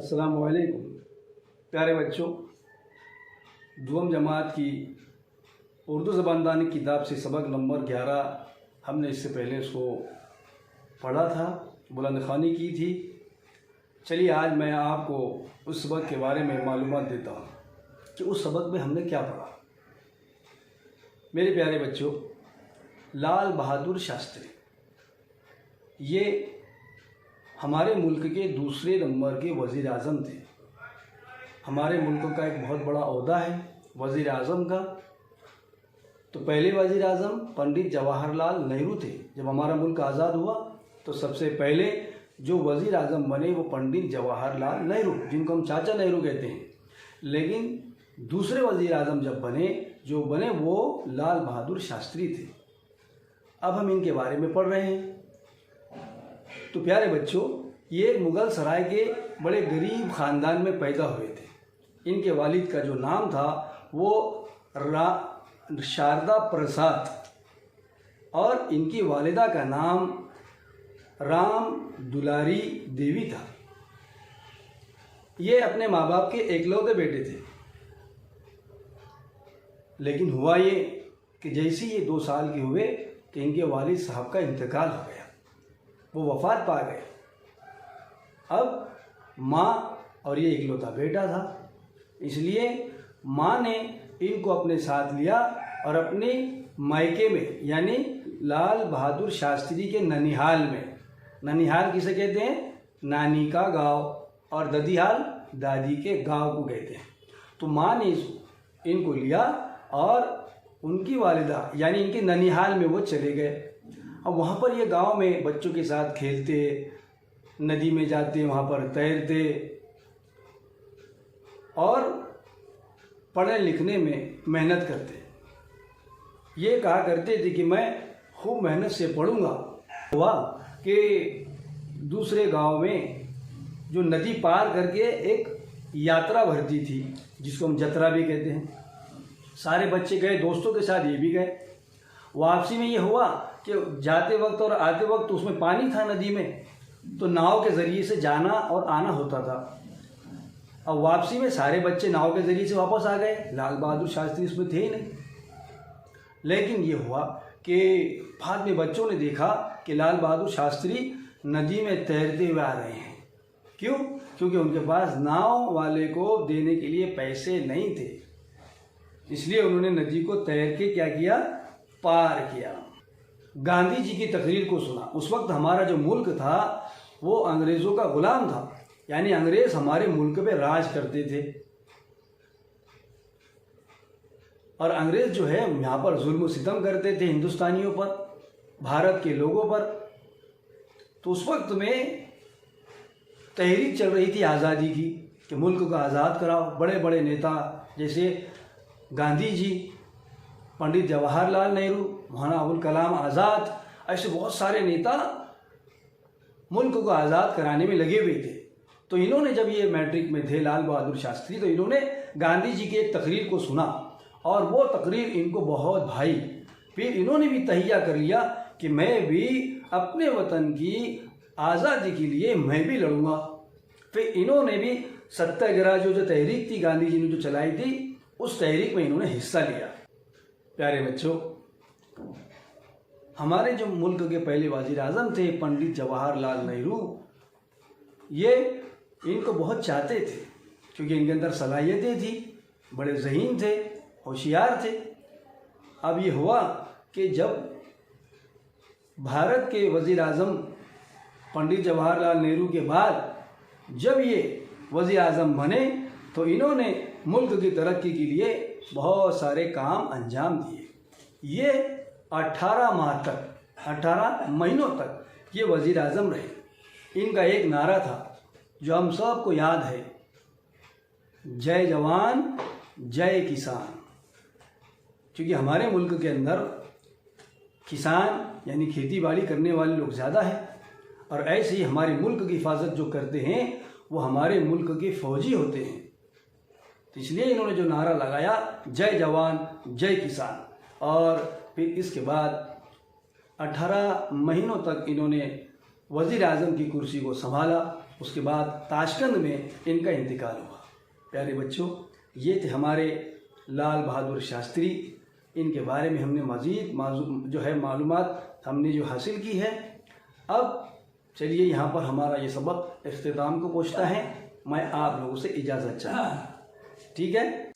अस्सलाम वालेकुम प्यारे बच्चों। दुआम जमात की उर्दू ज़बानदानी किताब से सबक नंबर 11 हमने इससे पहले उसको पढ़ा था, बुलंद ख़वानी की थी। चलिए आज मैं आपको उस सबक के बारे में मालूमात देता हूँ कि उस सबक में हमने क्या पढ़ा। मेरे प्यारे बच्चों, लाल बहादुर शास्त्री ये हमारे मुल्क के दूसरे नंबर के वज़ीर आज़म थे। हमारे मुल्क का एक बहुत बड़ा ओहदा है वज़ीर आज़म का। तो पहले वज़ीर आज़म पंडित जवाहरलाल नेहरू थे। जब हमारा मुल्क आज़ाद हुआ तो सबसे पहले जो वज़ीर आज़म बने वो पंडित जवाहरलाल नेहरू, जिनको हम चाचा नेहरू कहते हैं। लेकिन दूसरे वज़ीर आज़म जब जो बने वो लाल बहादुर शास्त्री थे। अब हम इनके बारे में पढ़ रहे हैं। तो प्यारे बच्चों, ये मुग़ल सराय के बड़े गरीब ख़ानदान में पैदा हुए थे। इनके वालिद का जो नाम था वो शारदा प्रसाद और इनकी वालिदा का नाम राम दुलारी देवी था। ये अपने माँ बाप के एकलौते बेटे थे। लेकिन हुआ ये कि जैसे ये 2 साल के हुए कि इनके वालिद साहब का इंतकाल हो गया, वो वफ़ात पा गए। अब माँ और ये इकलौता बेटा था, इसलिए माँ ने इनको अपने साथ लिया और अपने मायके में यानी लाल बहादुर शास्त्री के ननिहाल में, ननिहाल किसे कहते हैं? नानी का गांव, और ददीहाल दादी के गांव को कहते हैं। तो माँ ने इनको लिया और उनकी वालिदा यानी इनके ननिहाल में वो चले गए। अब वहाँ पर ये गांव में बच्चों के साथ खेलते, नदी में जाते, वहाँ पर तैरते और पढ़ने लिखने में मेहनत करते। ये कहा करते थे कि मैं खूब मेहनत से पढ़ूंगा। हुआ कि दूसरे गांव में जो नदी पार करके एक यात्रा भरती थी जिसको हम जतरा भी कहते हैं। सारे बच्चे गए, दोस्तों के साथ ये भी गए। वापसी में ये हुआ कि जाते वक्त और आते वक्त उसमें पानी था नदी में, तो नाव के ज़रिए से जाना और आना होता था। अब वापसी में सारे बच्चे नाव के ज़रिए से वापस आ गए, लाल बहादुर शास्त्री उसमें थे ही नहीं। लेकिन ये हुआ कि बाद में बच्चों ने देखा कि लाल बहादुर शास्त्री नदी में तैरते हुए आ रहे हैं। क्यों? क्योंकि उनके पास नाव वाले को देने के लिए पैसे नहीं थे, इसलिए उन्होंने नदी को तैर के क्या किया? पार किया। गांधी जी की तकरीर को सुना। उस वक्त हमारा जो मुल्क था वो अंग्रेज़ों का गुलाम था, यानी अंग्रेज़ हमारे मुल्क पे राज करते थे और अंग्रेज़ जो है यहाँ पर जुल्म सितम करते थे हिंदुस्तानियों पर, भारत के लोगों पर। तो उस वक्त में तहरीक चल रही थी आज़ादी की कि मुल्क को आज़ाद कराओ। बड़े बड़े नेता जैसे गांधी जी, पंडित जवाहरलाल नेहरू, मौलाना अबुल कलाम आज़ाद, ऐसे बहुत सारे नेता मुल्क को आज़ाद कराने में लगे हुए थे। तो इन्होंने जब ये मैट्रिक में थे लाल बहादुर शास्त्री, तो इन्होंने गांधी जी की एक तकरीर को सुना और वो तकरीर इनको बहुत भाई। फिर इन्होंने भी तहिया कर लिया कि मैं भी अपने वतन की आज़ादी के लिए मैं भी लड़ूंगा। फिर इन्होंने भी सत्याग्रह जो तहरीक थी गांधी जी ने जो चलाई थी, उस तहरीक में इन्होंने हिस्सा लिया। प्यारे बच्चों, हमारे जो मुल्क के पहले वज़ीर आज़म थे पंडित जवाहरलाल नेहरू, ये इनको बहुत चाहते थे क्योंकि इनके अंदर सलाहियतें थी, बड़े ज़हीन थे, होशियार थे। अब ये हुआ कि जब भारत के वज़ीर आज़म पंडित जवाहरलाल नेहरू के बाद जब ये वज़ीर आज़म बने तो इन्होंने मुल्क की तरक्की के लिए बहुत सारे काम अंजाम दिए। ये 18 माह तक, 18 महीनों तक ये वज़ीर आज़म रहे। इनका एक नारा था जो हम सबको याद है, जय जवान जय किसान। क्योंकि हमारे मुल्क के अंदर किसान यानी खेती बाड़ी करने वाले लोग ज़्यादा हैं और ऐसे ही हमारे मुल्क की हिफाजत जो करते हैं वो हमारे मुल्क के फ़ौजी होते हैं। तो इसलिए इन्होंने जो नारा लगाया, जय जवान जय किसान, और फिर इसके बाद 18 महीनों तक इन्होंने वज़ीर आज़म की कुर्सी को संभाला उसके बाद ताशकंद में इनका इंतकाल हुआ। प्यारे बच्चों, ये थे हमारे लाल बहादुर शास्त्री। इनके बारे में हमने मज़ीद जो है मालूमात हमने जो हासिल की है। अब चलिए यहाँ पर हमारा ये सबक इख्तिताम को पहुँचता है। मैं आप लोगों से इजाज़त चाहता हूँ। ठीक है।